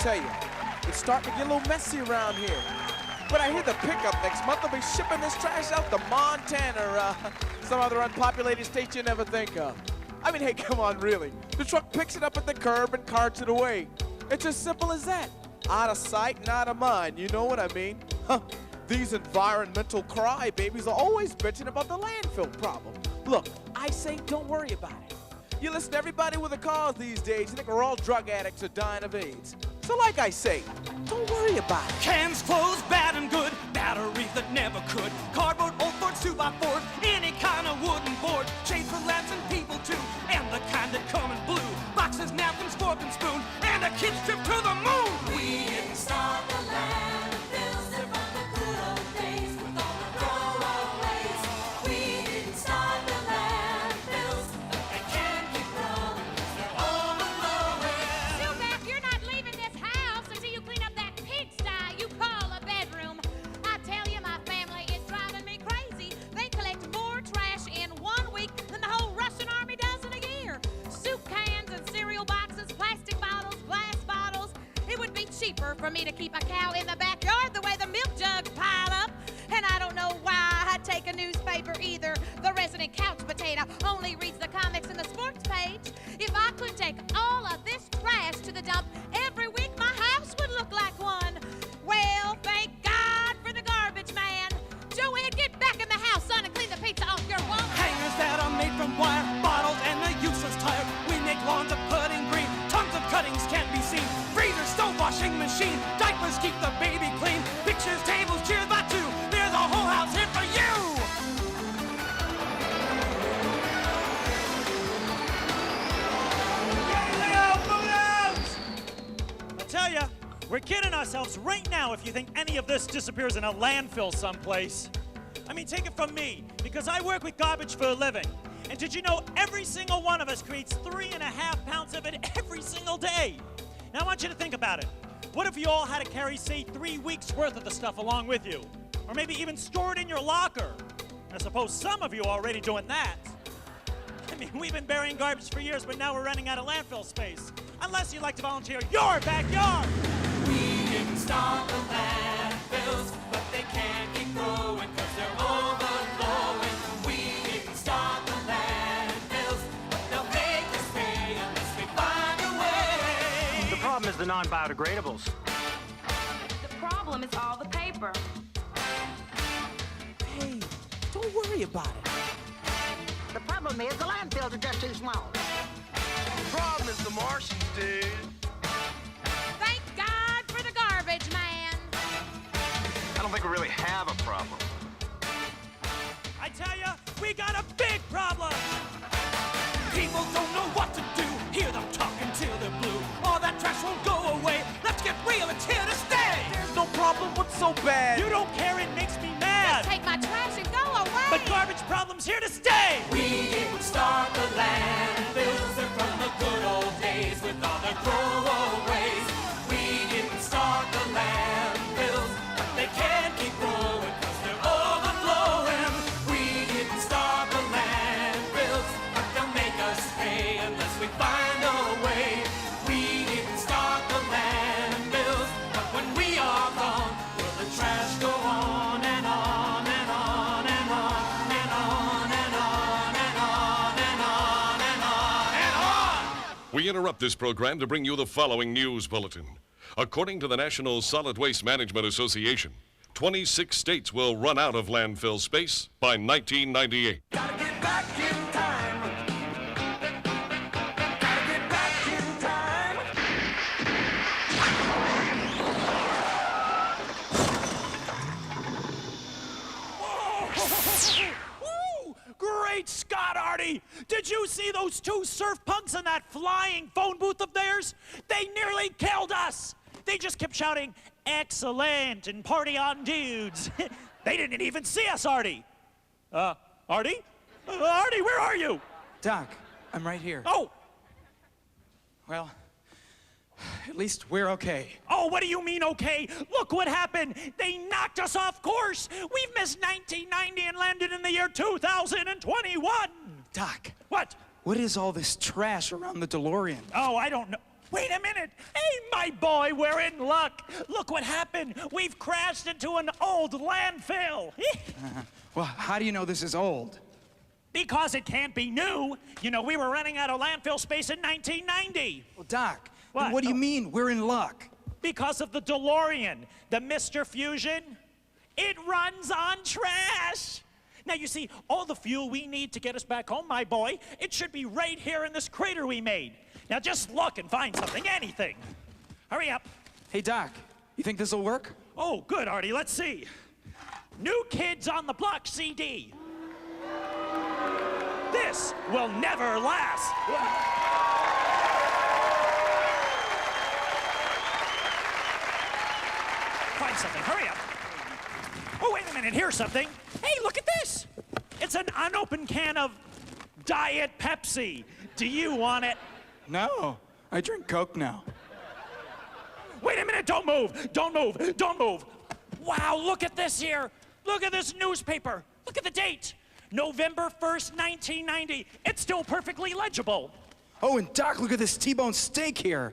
tell you, it's starting to get a little messy around here. But I hear the pickup next month will be shipping this trash out to Montana or some other unpopulated state you never think of. I mean, hey, come on, really. The truck picks it up at the curb and carts it away. It's as simple as that. Out of sight and out of mind, you know what I mean? Huh. These environmental crybabies are always bitching about the landfill problem. Look, I say don't worry about it. You listen to everybody with a cause these days, you think we're all drug addicts or dying of AIDS. So like I say, don't worry about it. Cans, clothes, bad and good, batteries that never could, cardboard, old Fords, 2x4s, any kind of wooden board, shades for lamps and people too, and the kind that come in blue, boxes, napkins, fork and spoon, and a kid's trip to the moon. We didn't start the landfills, they're from the good old days with all the throwaways. We didn't start the landfills, but they can't keep rolling 'cause they're overflowing. Sumac, you're not leaving this house until you clean up that pigsty you call a bedroom. I tell you, my family is driving me crazy. They collect more trash in 1 week than the whole Russian army does in a year. Soup cans and cereal boxes, plastic bottles, glass bottles. It would be cheaper for me to keep a cow in the backyard the way the milk jugs pile up. And I don't know why I'd take a newspaper either. The resident couch potato only reads the comics and the sports page. If I could take all of this trash to the dump every week, my house would look like one. Well, thank God for the garbage man. Joanne, get back in the house, son, and clean the pizza off your wall. Hangers that are made from wire, bottles and a useless tire. We make lawns of pudding green, tons of cuttings can't be seen. Freezer, stove, washing machine, diapers keep the baby clean. Pictures, tables, chairs by two, there's a whole house here for you. I tell ya, we're kidding ourselves right now if you think any of this disappears in a landfill someplace. I mean, take it from me, because I work with garbage for a living. And did you know every single one of us creates 3.5 pounds of it every single day? Now I want you to think about it. What if you all had to carry, say, 3 weeks worth of the stuff along with you? Or maybe even store it in your locker? I suppose some of you are already doing that. I mean, we've been burying garbage for years, but now we're running out of landfill space. Unless you'd like to volunteer your backyard. We didn't start the landfills, but they can't keep growing 'cause they're overflowing. We didn't start the landfills, but they'll make us pay unless we find a way. The problem is the non-biodegradables. The problem is all the paper. Hey, don't worry about it. The problem is the landfills are just too small. The problem is the Martians, dude. Thank God for the garbage man. I don't think we really have a problem. I tell ya, we got a big problem. People don't know what to do. Hear them talking till they're blue. All that trash won't go away. Let's get real, it's here to stay. There's no problem, what's so bad? You don't care, it makes me mad. Take my trash and go away. But garbage problem's here to stay. We didn't start the landfills, they're from the good old days with all their throwaways. We didn't start the landfills, but they can't keep growing 'cause they're overflowing. We didn't start the landfills, but they'll make us pay unless we find a way. We didn't start the landfills, but when we are gone, will the trash go on and on and on and on and on and on and on and on and on and on? We interrupt this program to bring you the following news bulletin. According to the National Solid Waste Management Association, 26 states will run out of landfill space by 1998. Gotta get back in time. Gotta get back in time. Woo! Great Scott, Artie! Did you see those 2 surf punks in that flying phone booth of theirs? They nearly killed us! They just kept shouting, "Excellent," and "Party on, dudes." They didn't even see us, Artie. Artie? Artie, where are you? Doc, I'm right here. Oh! Well, at least we're okay. Oh, what do you mean, okay? Look what happened. They knocked us off course. We've missed 1990 and landed in the year 2021. Doc. What? What is all this trash around the DeLorean? Oh, I don't know. Wait a minute. Hey, my boy, we're in luck. Look what happened. We've crashed into an old landfill. Well, how do you know this is old? Because it can't be new. You know, we were running out of landfill space in 1990. Well, Doc, What? what do you mean we're in luck? Because of the DeLorean, the Mr. Fusion. It runs on trash. Now, you see, all the fuel we need to get us back home, my boy, it should be right here in this crater we made. Now, just look and find something, anything. Hurry up. Hey, Doc, you think this will work? Oh, good, Artie. Let's see. New Kids on the Block CD. This will never last. Find something. Hurry up. Oh, wait a minute. Here's something. Hey, look at this. It's an unopened can of Diet Pepsi. Do you want it? No, I drink Coke now. Wait a minute. Don't move. Don't move. Don't move. Wow, look at this here. Look at this newspaper. Look at the date. November 1st, 1990. It's still perfectly legible. Oh, and Doc, look at this T-bone steak here.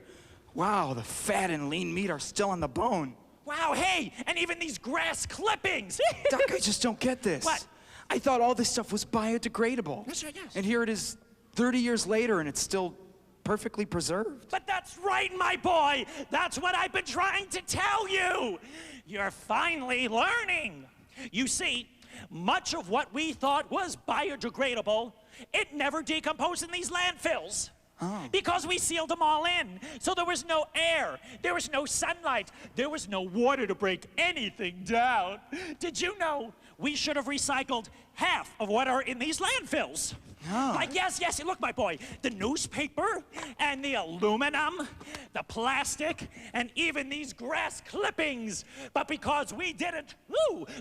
Wow, the fat and lean meat are still on the bone. Wow, hey, and even these grass clippings. Doc, I just don't get this. What? I thought all this stuff was biodegradable. That's right, yes. And here it is 30 years later and it's still perfectly preserved. But that's right, my boy. That's what I've been trying to tell you. You're finally learning. You see, much of what we thought was biodegradable, it never decomposed in these landfills. Oh. Because we sealed them all in. So there was no air, there was no sunlight, there was no water to break anything down. Did you know we should have recycled half of what are in these landfills? No. Like, yes, look, my boy, the newspaper and the aluminum, the plastic, and even these grass clippings. But because we didn't,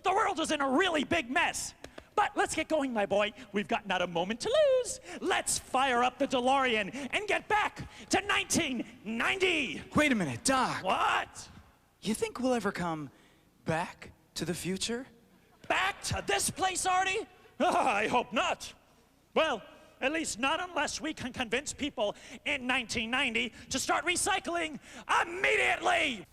the world is in a really big mess. But let's get going, my boy. We've got not a moment to lose. Let's fire up the DeLorean and get back to 1990. Wait a minute, Doc. What? You think we'll ever come back to the future? Back to this place, Artie? I hope not. Well, at least not unless we can convince people in 1990 to start recycling immediately.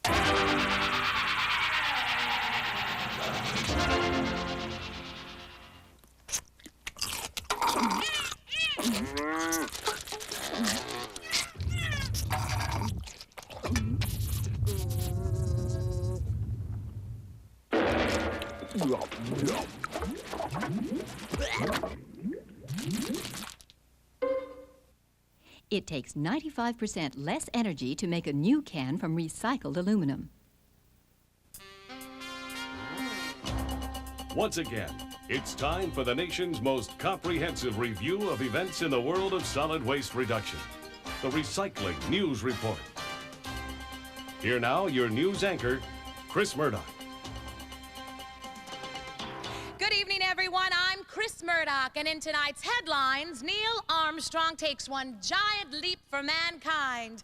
It takes 95% less energy to make a new can from recycled aluminum. Once again, it's time for the nation's most comprehensive review of events in the world of solid waste reduction. The Recycling News Report. Here now, your news anchor, Chris Murdoch. Good evening, everyone. I'm Chris Murdoch, and in tonight's headlines, Neil Armstrong takes one giant leap for mankind,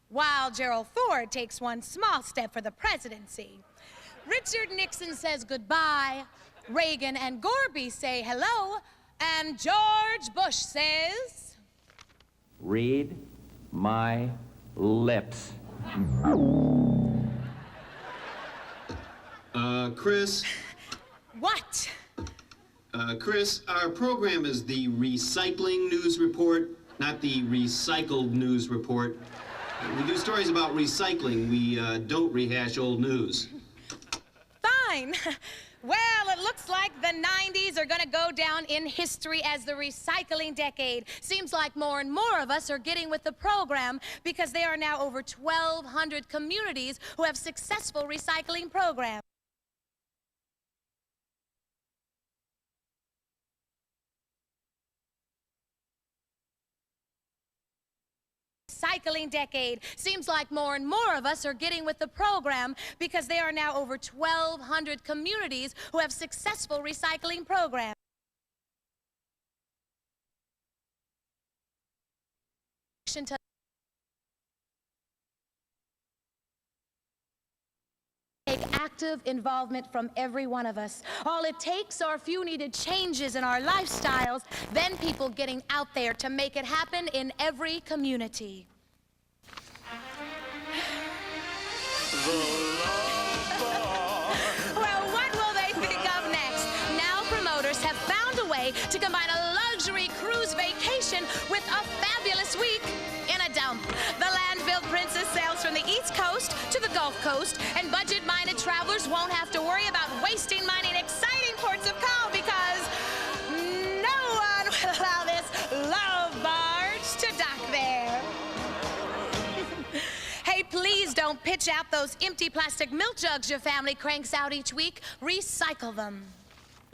while Gerald Ford takes one small step for the presidency. Richard Nixon says goodbye, Reagan and Gorby say hello, and George Bush says... Read my lips. Chris? What? Chris, our program is the Recycling News Report, not the Recycled News Report. We do stories about recycling. We don't rehash old news. Fine. Well, it looks like the 90s are gonna go down in history as the recycling decade. Seems like more and more of us are getting with the program because there are now over 1,200 communities who have successful recycling programs. Recycling decade. Seems like more and more of us are getting with the program because there are now over 1,200 communities who have successful recycling programs. Take active involvement from every one of us. All it takes are a few needed changes in our lifestyles, then people getting out there to make it happen in every community. Well, what will they think of next? Now promoters have found a way to combine a luxury cruise vacation with a fabulous week in a dump. The Landfill Princess sails from the East Coast to the Gulf Coast, and budget-minded travelers won't have to worry about wasting money in exciting ports of call because no one will allow this love barge to dock there. Hey, please don't pitch out those empty plastic milk jugs your family cranks out each week. Recycle them.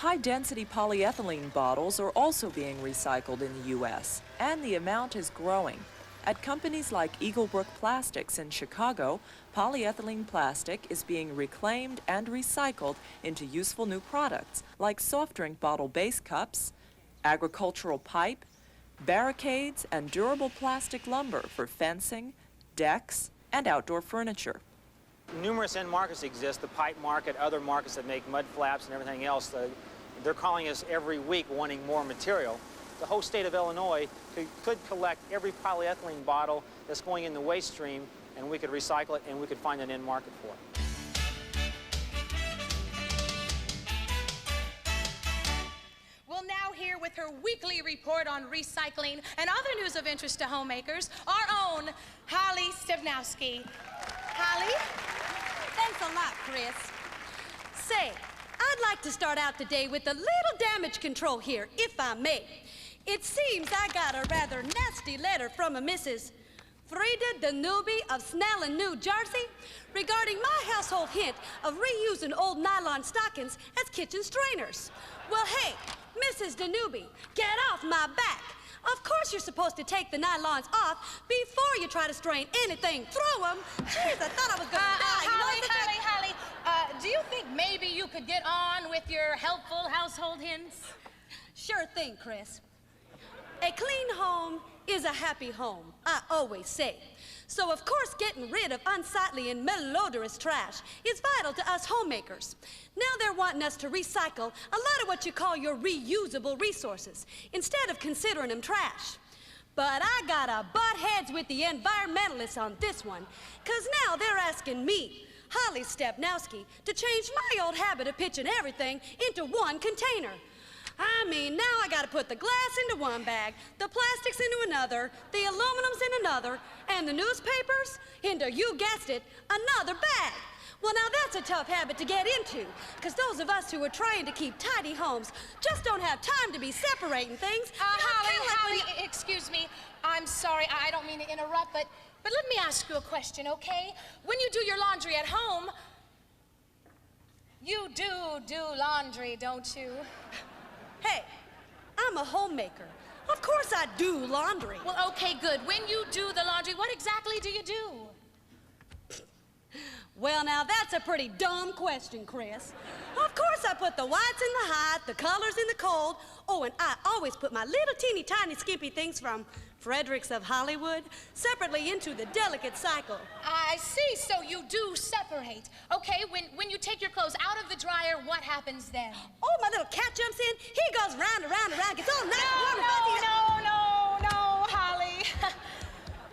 High-density polyethylene bottles are also being recycled in the U.S., and the amount is growing. At companies like Eaglebrook Plastics in Chicago, polyethylene plastic is being reclaimed and recycled into useful new products like soft drink bottle base cups, agricultural pipe, barricades, and durable plastic lumber for fencing, decks, and outdoor furniture. Numerous end markets exist, the pipe market, other markets that make mud flaps and everything else. They're calling us every week wanting more material. The whole state of Illinois could collect every polyethylene bottle that's going in the waste stream, and we could recycle it and we could find an end market for it. We'll now hear with her weekly report on recycling and other news of interest to homemakers, our own Holly Stevnowski. Holly? Thanks a lot, Chris. Say, I'd like to start out today with a little damage control here, if I may. It seems I got a rather nasty letter from a Mrs. Frida Danube of Snellen, New Jersey, regarding my household hint of reusing old nylon stockings as kitchen strainers. Well, hey, Mrs. Danube, get off my back. Of course you're supposed to take the nylons off before you try to strain anything through them. Jeez, I thought I was gonna die. Holly, do you think maybe you could get on with your helpful household hints? Sure thing, Chris. A clean home is a happy home, I always say. So, of course, getting rid of unsightly and malodorous trash is vital to us homemakers. Now they're wanting us to recycle a lot of what you call your reusable resources, instead of considering them trash. But I gotta butt heads with the environmentalists on this one, 'cause now they're asking me, Holly Stepnowski, to change my old habit of pitching everything into one container. I mean, now I gotta put the glass into one bag, the plastics into another, the aluminums in another, and the newspapers into, you guessed it, another bag. Well, now that's a tough habit to get into, because those of us who are trying to keep tidy homes just don't have time to be separating things. Holly, excuse me. I'm sorry, I don't mean to interrupt, but let me ask you a question, okay? When you do your laundry at home, you do laundry, don't you? Hey, I'm a homemaker. Of course I do laundry. Well, okay, good. When you do the laundry, what exactly do you do? Well, now that's a pretty dumb question, Chris. Of course I put the whites in the hot, the colors in the cold. Oh, and I always put my little teeny tiny skimpy things from Fredericks of Hollywood separately into the delicate cycle. I see, so you do separate. Okay, when you take your clothes out of the dryer, what happens then? Oh, my little cat jumps in. He goes round and round and round, gets all nice and warm and fuzzy. No, Holly.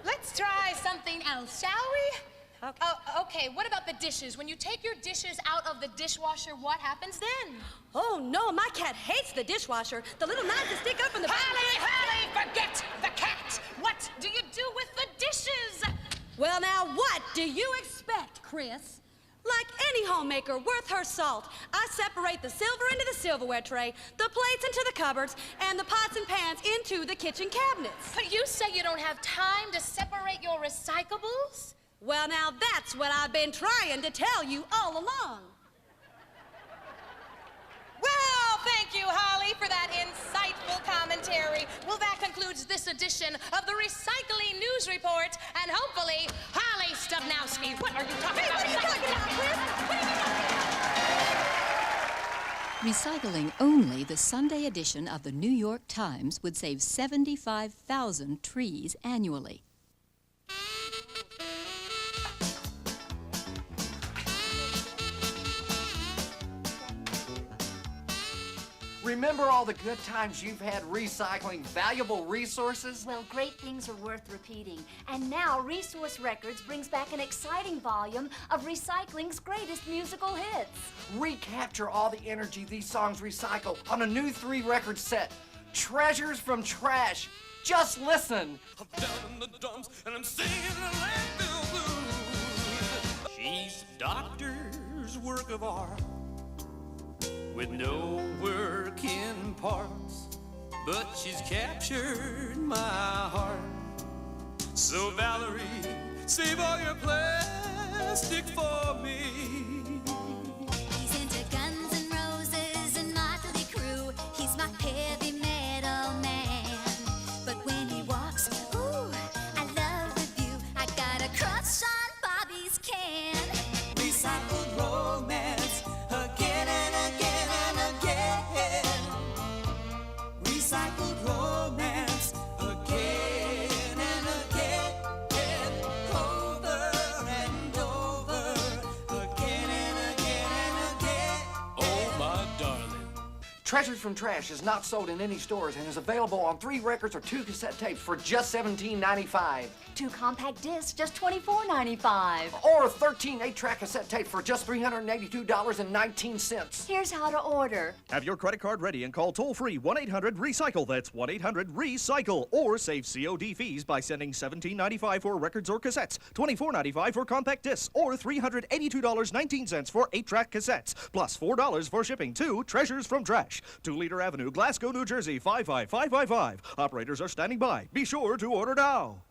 Let's try something else, shall we? Okay. Okay, what about the dishes? When you take your dishes out of the dishwasher, what happens then? Oh, no, my cat hates the dishwasher. The little knives that stick up in the... Holly, forget the cat! What do you do with the dishes? Well, now, what do you expect, Chris? Like any homemaker worth her salt, I separate the silver into the silverware tray, the plates into the cupboards, and the pots and pans into the kitchen cabinets. But you say you don't have time to separate your recyclables? Well, now, that's what I've been trying to tell you all along. Well, thank you, Holly, for that insightful commentary. Well, that concludes this edition of the Recycling News Report, and hopefully, Holly Stubnowski. What are you talking about? What are you talking about, Chris? Recycling only the Sunday edition of the New York Times would save 75,000 trees annually. Remember all the good times you've had recycling valuable resources? Well, great things are worth repeating. And now Resource Records brings back an exciting volume of recycling's greatest musical hits. Recapture all the energy these songs recycle on a new 3-record set. Treasures from Trash. Just listen. I'm down in the dumps and I'm singing the landfill blues. She's a doctor's work of art with no working parts, but she's captured my heart. So Valerie, save all your plastic for me. He's into Guns N' Roses and Motley Crue. He's my heavy metal man. But when he walks, ooh, I love the view. I got a crush on Bobby's can. Recycled romance again and again and again. Recycled romance again and again. Over and over again and again and again. Oh, my darling. Treasures from Trash is not sold in any stores and is available on 3 records or 2 cassette tapes for just $17.95. 2 compact discs, just $24.95. Or 13 8-track cassette tapes for just $382.19. Here's how to order. Have your credit card ready and call toll-free 1-800-RECYCLE. That's 1-800-RECYCLE. Or save COD fees by sending $17.95 for records or cassettes, $24.95 for compact discs, or $382.19 for 8-track cassettes, plus $4 for shipping to Treasures from Trash, 2 Leader Avenue, Glasgow, New Jersey, 55555. Operators are standing by. Be sure to order now.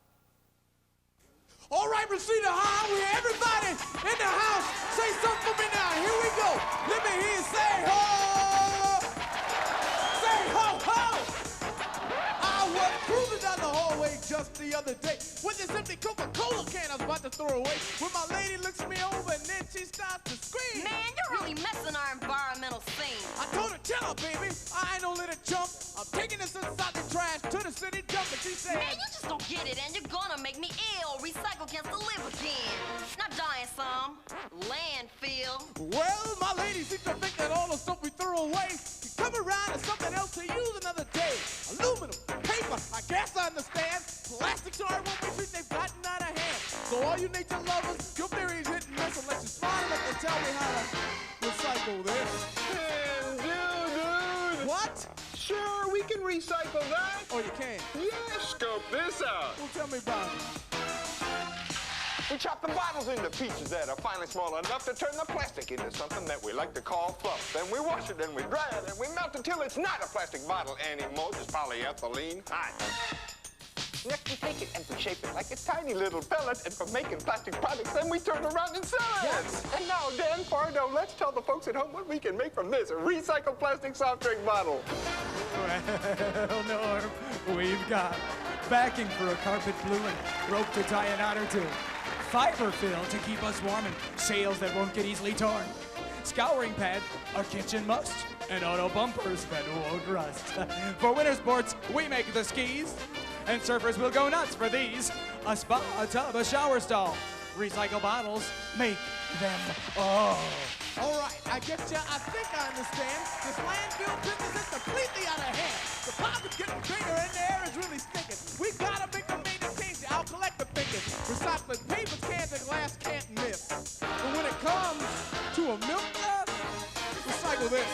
All right, Rashida Highway, everybody in the house, say something for me now. Here we go. Let me hear you say ho. Say ho, ho. I was cruising down the hallway just the other day with this empty Coca-Cola can I was about to throw away. When my lady looks me over and then she starts to scream. Man, you're really messing our environmental scene. I told her, tell her, baby, I ain't no little chump. I'm taking this inside the trash to the city dump. And she said, Man, you just don't get it, and you're gonna make me ill. Recycle can't live again. Not dying some. Landfill. Well, my lady seems to think that all the stuff we throw away can come around as something else to use another day. Aluminum, paper, I guess I understand. Plastics are one we treat, they've gotten out of hand. So all you nature lovers, your theory is hit and miss unless you smart enough to tell me how to recycle this. Dude. What? Sure, we can recycle that. Oh, you can? Yeah, scope this out. Well, tell me about it. We chop the bottles into pieces that are finely small enough to turn the plastic into something that we like to call fluff. Then we wash it and we dry it and we melt it till it's not a plastic bottle anymore, just polyethylene. Next we take it and we shape it like a tiny little pellet, and for making plastic products, then we turn around and sell it. Yes. And now, Dan Fardo, let's tell the folks at home what we can make from this recycled plastic soft drink bottle. Well, Norm, we've got backing for a carpet blue and rope to tie a knot or two. Fiber fill to keep us warm and sails that won't get easily torn. Scouring pad, a kitchen must, and auto bumpers that won't rust. For winter sports, we make the skis, and surfers will go nuts for these. A spa, a tub, a shower stall. Recycle bottles, make them all. All right, I get ya. I think I understand. This landfill business is completely out of hand. The pop is getting bigger and the air is really stinking. We gotta make a major change. I'll collect the fingers. Recycling paper, cans, and glass can't miss. But when it comes to a milk jug, recycle this.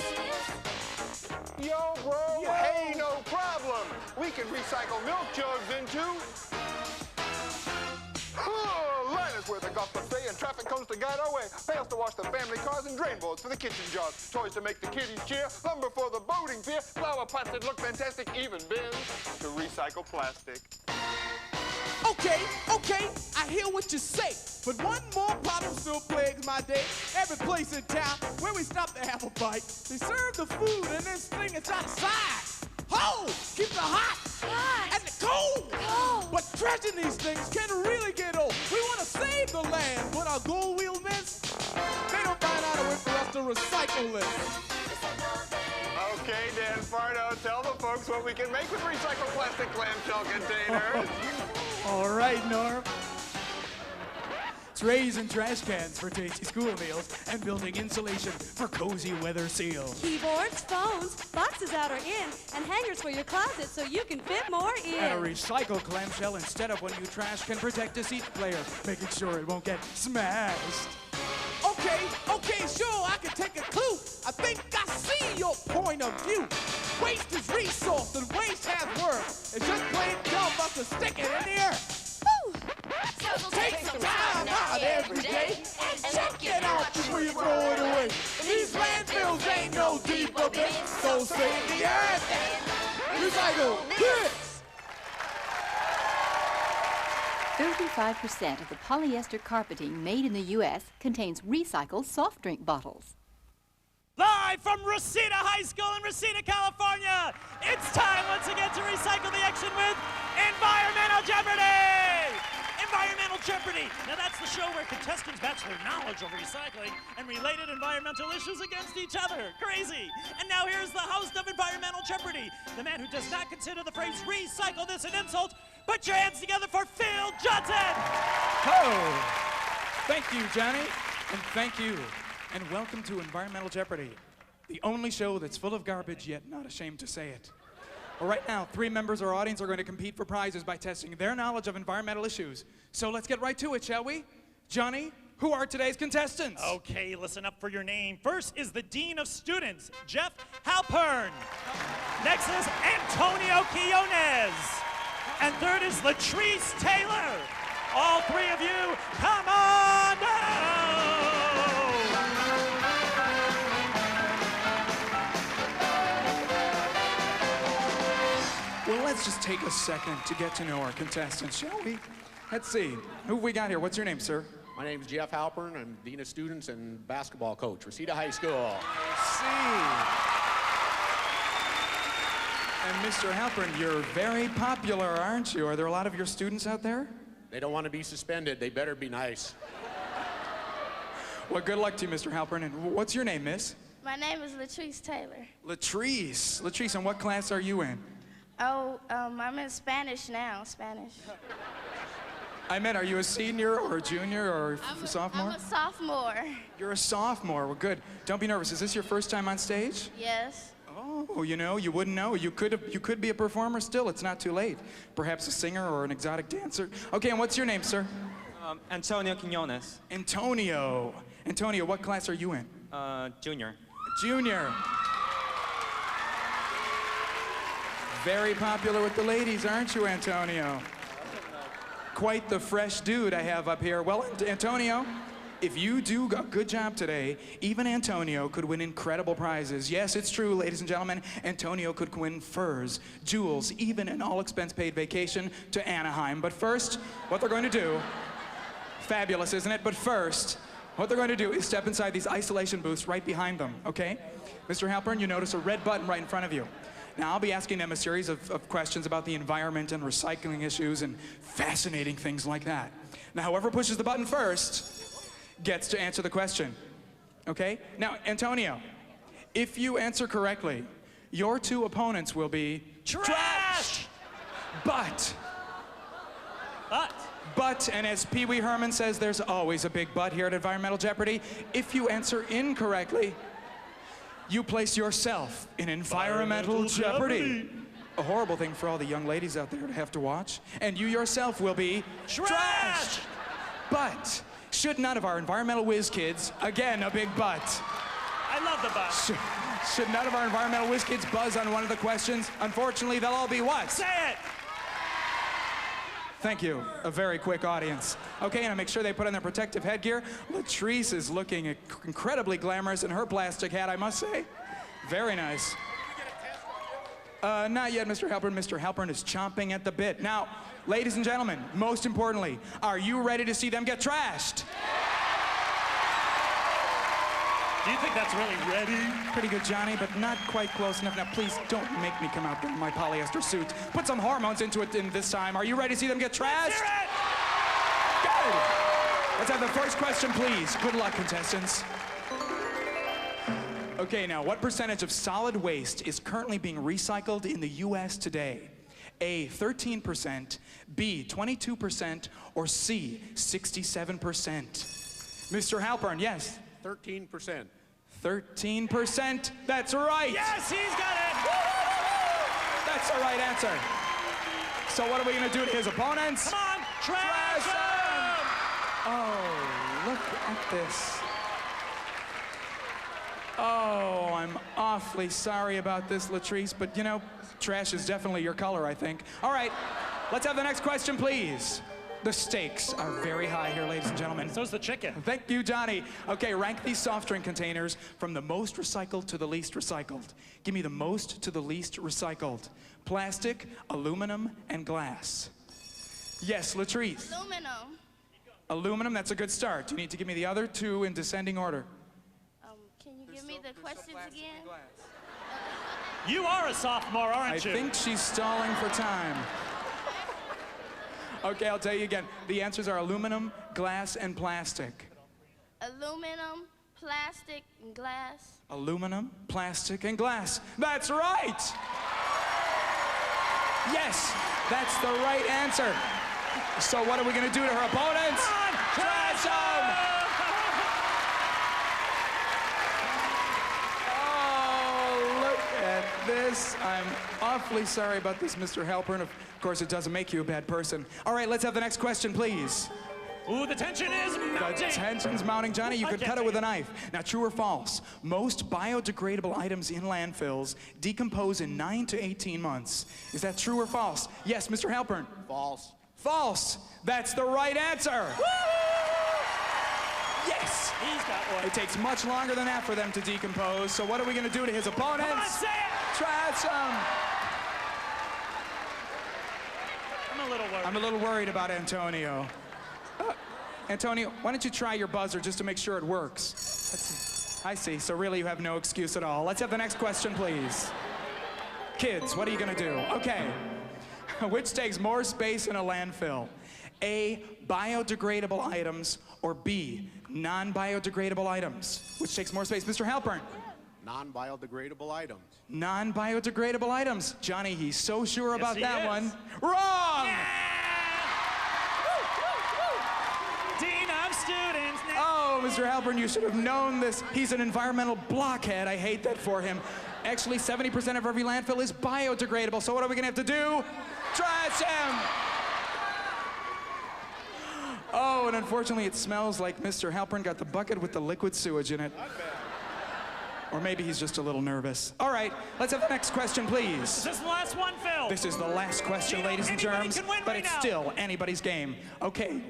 Yo, bro, hey, no problem. We can recycle milk jugs into... liners where the golfers stay and traffic cones to guide our way. Pails to wash the family cars and drain boards for the kitchen jars. Toys to make the kiddies cheer. Lumber for the boating pier. Flower pots that look fantastic. Even bins to recycle plastic. Okay, I hear what you say. But one more problem still plagues my day. Every place in town where we stop to have a bite, they serve the food and then sling it outside. Ho! Keep it hot and the cold. But dredging these things can really get old. We want to save the land, but our goal we'll miss. They don't find out a way for us to recycle this. Okay, Dan Fardo, tell the folks what we can make with recycled plastic clamshell containers. All right, Norm. trays and trash cans for tasty school meals, and building insulation for cozy weather seal. Keyboards, phones, boxes out or in, and hangers for your closet so you can fit more in. And a recycled clamshell instead of one you trash can protect a CD player, making sure it won't get smashed. Okay, sure, I can take a clue. I think I see your point of view. Waste is resource and waste has worth. It's just plain dumb but to stick it in the earth. So Take some time out every day and check it out before you throw it away. These landfills ain't no deep abyss, so save the earth and recycle this. 35% of the polyester carpeting made in the U.S. contains recycled soft drink bottles. Live from Reseda High School in Reseda, California, it's time once again to recycle the action with Environmental Jeopardy! Environmental Jeopardy! Now that's the show where contestants match their knowledge of recycling and related environmental issues against each other. Crazy! And now here's the host of Environmental Jeopardy, the man who does not consider the phrase recycle this an insult. Put your hands together for Phil Johnson! Oh, thank you, Johnny, and thank you. And welcome to Environmental Jeopardy, the only show that's full of garbage yet not ashamed to say it. Well, right now, 3 members of our audience are going to compete for prizes by testing their knowledge of environmental issues. So let's get right to it, shall we? Johnny, who are today's contestants? Okay, listen up for your name. First is the Dean of Students, Jeff Halpern. Next is Antonio Quiones. And third is Latrice Taylor. All 3 of you, come on down! Well, let's just take a second to get to know our contestants, shall we? Let's see. Who have we got here? What's your name, sir? My name is Jeff Halpern. I'm Dean of Students and basketball coach, Reseda High School. And Mr. Halpern, you're very popular, aren't you? Are there a lot of your students out there? They don't want to be suspended. They better be nice. Well, good luck to you, Mr. Halpern. And what's your name, miss? My name is Latrice Taylor. Latrice. Latrice, and what class are you in? Oh, I'm in Spanish now, Spanish. I meant, are you a senior or a junior or a sophomore? I'm a sophomore. You're a sophomore. Well, good. Don't be nervous. Is this your first time on stage? Yes. Oh, you know, you wouldn't know. You could be a performer still. It's not too late. Perhaps a singer or an exotic dancer. Okay, and what's your name, sir? Antonio Quinones. Antonio. Antonio, what class are you in? Junior. Junior. Very popular with the ladies, aren't you, Antonio? Quite the fresh dude I have up here. Well, Antonio, if you do a good job today, even Antonio could win incredible prizes. Yes, it's true, ladies and gentlemen. Antonio could win furs, jewels, even an all-expense-paid vacation to Anaheim. But first, what they're going to do, fabulous, isn't it? But first, what they're going to do is step inside these isolation booths right behind them, okay? Mr. Halpern, you notice a red button right in front of you. Now, I'll be asking them a series of questions about the environment and recycling issues and fascinating things like that. Now, whoever pushes the button first gets to answer the question, okay? Now, Antonio, if you answer correctly, your 2 opponents will be trash! But, and as Pee Wee Herman says, there's always a big but here at Environmental Jeopardy. If you answer incorrectly, you place yourself in environmental jeopardy. A horrible thing for all the young ladies out there to have to watch. And you yourself will be trashed. But should none of our environmental whiz kids, again, a big but. I love the but. Should none of our environmental whiz kids buzz on one of the questions, unfortunately, they'll all be what? Say it! Thank you. A very quick audience. Okay, and I make sure they put on their protective headgear. Latrice is looking incredibly glamorous in her plastic hat, I must say. Very nice. Not yet, Mr. Halpern. Mr. Halpern is chomping at the bit. Now, ladies and gentlemen, most importantly, are you ready to see them get trashed? Do you think that's really ready? Pretty good, Johnny, but not quite close enough. Now, please don't make me come out there in my polyester suit. Put some hormones into it in this time. Are you ready to see them get trashed? Let's hear it! Good. Let's have the first question, please. Good luck, contestants. Okay, now, what percentage of solid waste is currently being recycled in the U.S. today? A, 13%, B, 22%, or C, 67%? Mr. Halpern, yes? 13%. 13%. That's right. Yes, he's got it. That's the right answer. So what are we going to do to his opponents? Come on, trash him! Oh, look at this. Oh, I'm awfully sorry about this, Latrice, but you know, trash is definitely your color, I think. All right, let's have the next question, please. The stakes are very high here, ladies and gentlemen. So's the chicken. Thank you, Johnny. Okay, rank these soft drink containers from the most recycled to the least recycled. Give me the most to the least recycled. Plastic, aluminum, and glass. Yes, Latrice. Aluminum. Aluminum, that's a good start. You need to give me the other two in descending order. Can you give me the questions again? You are a sophomore, aren't I you? think she's stalling for time. Okay, I'll tell you again. The answers are aluminum, glass, and plastic. Aluminum, plastic, and glass. Aluminum, plastic, and glass. That's right! Yes, that's the right answer. So what are we going to do to her opponents? Come on, trash them! Oh, look at this. I'm awfully sorry about this, Mr. Halpern. Of course, it doesn't make you a bad person. All right, let's have the next question, please. Ooh, the tension is mounting. The tension's mounting, Johnny. You could cut it with a knife. Now, true or false? Most biodegradable items in landfills decompose in 9 to 18 months. Is that true or false? Yes, Mr. Halpern. False. False. That's the right answer. Yes. He's got one. It takes much longer than that for them to decompose. So what are we going to do to his opponents? Come on, say it. Trash them. I'm a little worried. I'm a little worried about Antonio. Antonio, why don't you try your buzzer just to make sure it works? Let's see. I see. So really you have no excuse at all. Let's have the next question, please. Kids, what are you going to do? Okay. Which takes more space in a landfill? A, biodegradable items, or B, non-biodegradable items? Which takes more space? Mr. Halpern. Non-biodegradable items. Non-biodegradable items. Johnny, he's so sure about he that is. one. Wrong! Dean of students. Oh, Mr. Halpern, you should have known this. He's an environmental blockhead. I hate that for him. Actually, 70% of every landfill is biodegradable. So what are we gonna have to do? Trash him! Oh, and unfortunately, it smells like Mr. Halpern got the bucket with the liquid sewage in it. Or maybe he's just a little nervous. All right, let's have the next question, please. Is this the last one, Phil? This is the last question, ladies and germs, but it's still anybody's game. Okay,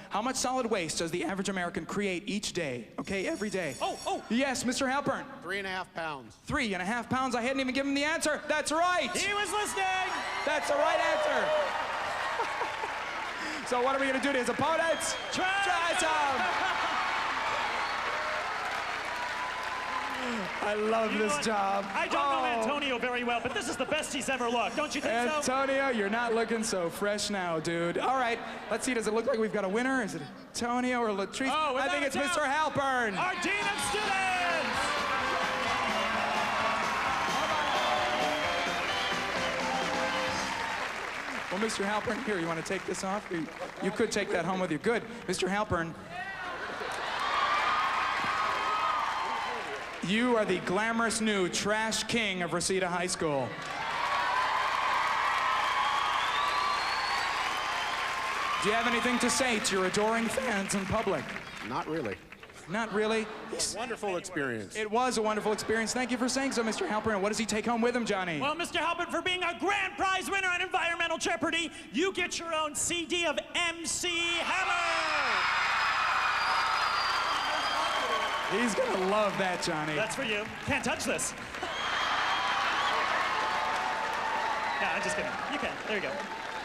how much solid waste does the average American create each day? Okay, every day. Oh. Yes, Mr. Halpern. 3.5 pounds. 3.5 pounds. I hadn't even given him the answer. That's right. He was listening. That's the right answer. So what are we going to do to his opponents? Trash him. I love this job. I don't know Antonio very well, but this is the best he's ever looked. Don't you think so? Antonio, you're not looking so fresh now, dude. All right, let's see. Does it look like we've got a winner? Is it Antonio or Latrice? Oh, I think it's Mr. Halpern. Our Dean of Students. Well, Mr. Halpern, here, you want to take this off? You could take that home with you. Good. Mr. Halpern, you are the glamorous new trash king of Reseda High School. Do you have anything to say to your adoring fans in public? Not really. Not really? Wonderful experience. It was a wonderful experience. Thank you for saying so, Mr. Halpern. And what does he take home with him, Johnny? Well, Mr. Halpern, for being a grand prize winner on Environmental Jeopardy, you get your own CD of MC Hammer. He's gonna love that, Johnny. That's for you. Can't touch this. No, I'm just kidding. You can. There you go.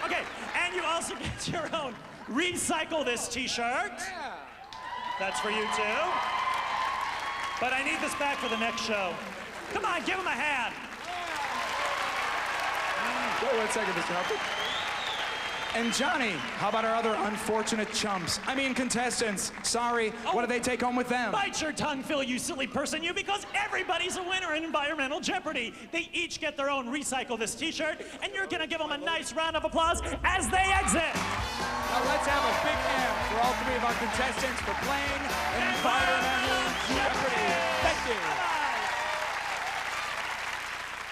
Okay, and you also get your own Recycle This t-shirt. Yeah. That's for you, too. But I need this back for the next show. Come on, give him a hand. Wait 1 second, Mr. Halpern. And Johnny, how about our other unfortunate chumps? I mean contestants. Sorry, what do they take home with them? Bite your tongue, Phil, you silly person, you, because everybody's a winner in Environmental Jeopardy. They each get their own Recycle This t-shirt, and you're gonna give them a nice round of applause as they exit. Now let's have a big hand for all three of our contestants for playing Environmental Jeopardy. Thank you.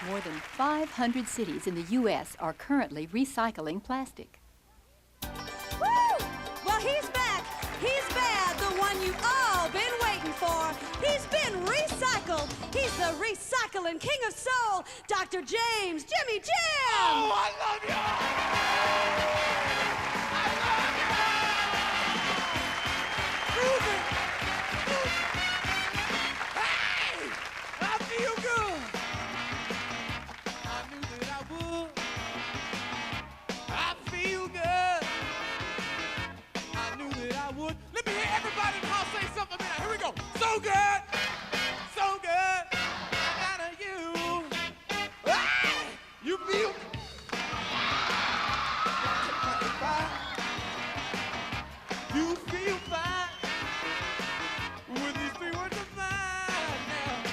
More than 500 cities in the U.S. are currently recycling plastic. Woo! Well, he's back. He's bad, the one you all been waiting for. He's been recycled. He's the recycling king of soul, Dr. James Jimmy Jim. Oh, I love you! Prove it! Hey! I feel good! I knew that I would. I feel good. I knew that I would. Let me hear everybody all say something now. Here we go. So good. So good. Out of you. Ah! You feel. You feel fine with these three words of mine now.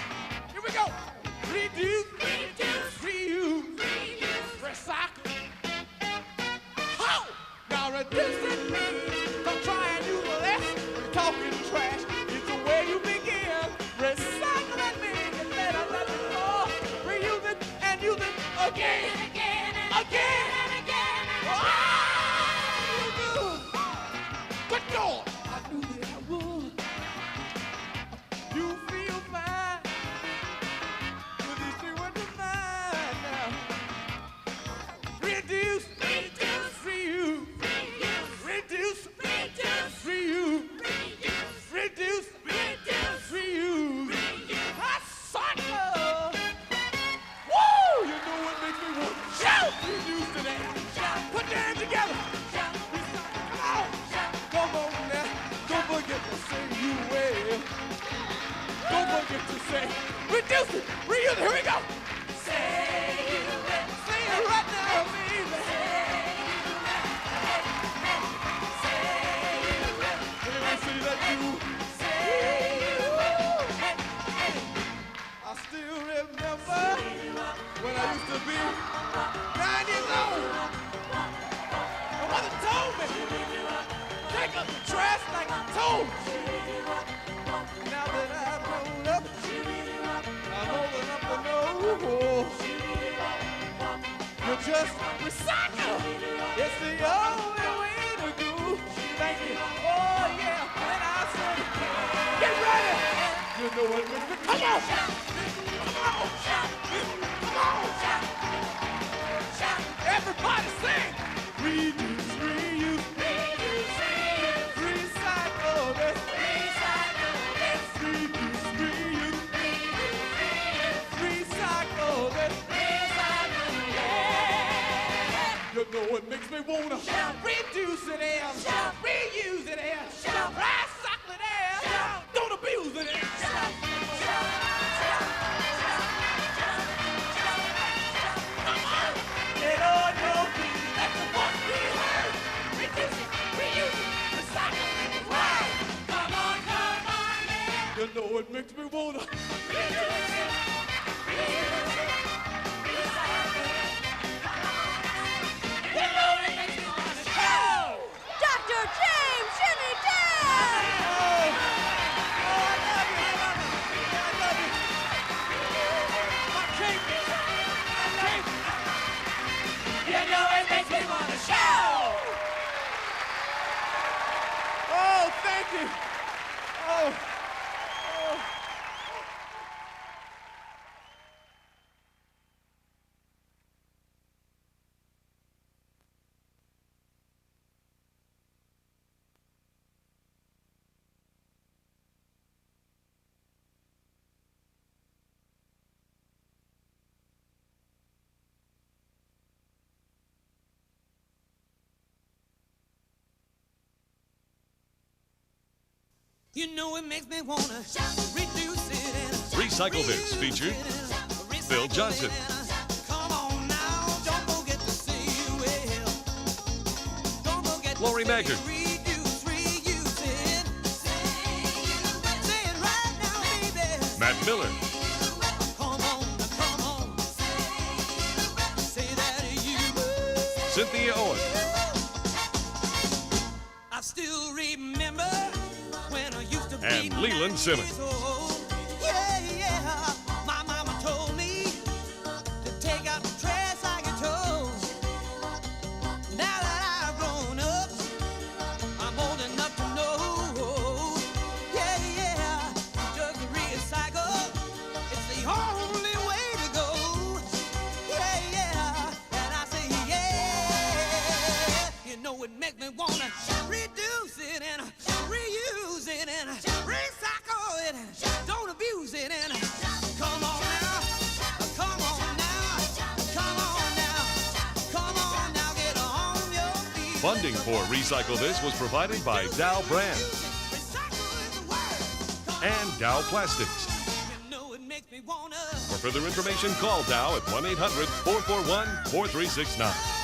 Here we go. Reduce, reuse, recycle. Ho! Now reducing means don't try and do less. We're talking trash. It's the way you begin. Recycling means you better let it go. Reuse it and use it again. Again. Good God! I knew that I would. You feel fine with these three words of mine now. Reduce, reuse, reduce, reuse, reduce, reuse. I sucker! Woo! You know what makes me want to shout? Reduce today. Put your hands together. Come on now, don't forget to say you will. Don't forget to say, reduce it, reuse it, here we go. Say you will. Say it right now, baby. Say you will. Let me see that you. Say you will. I still remember when I used to be 9 years old. My mother told me, take up the trash like I told you. Now that I've grown up, I'm old enough to know you just recycle. It's the only way to do. Thank you. Oh yeah. And I said, get ready. You know what makes me come on. Everybody sing. Reduce, reuse, recycle this. Reduce, reuse, recycle this. You know what makes me wanna reduce it and reuse it and recycle it and don't abuse it and. Get on your feet, let the voice be heard. Reduce it, reuse it, recycle it, right. Come on, man. You know it makes me wanna reduce it, reuse it, recycle it. You know it makes me wanna shout. Dr. James Jimmy Jim. I love you. My cake. You know it makes me wanna shout! Oh, thank you! Oh. You know it makes me wanna reduce it and Recycle This featured Phil Johnson, come on now, don't forget to say you will. Lori Maggard, Matt Miller, Cynthia Owen, I still remember when I used to be and Leland Simmons. Yeah, yeah. My mama told me to take out the trash like it toes. Now that I've grown up, I'm old enough to know. Yeah, yeah. Just recycle. It's the only way to go. Yeah, yeah. And I say, yeah. You know it makes me wanna reduce it and reuse it and recycle it. Don't abuse it and come on now, come on now, come on now, come on now, get on your feet. Funding for Recycle This was provided by Dow Brands and Dow Plastics. For further information, call Dow at 1-800-441-4369.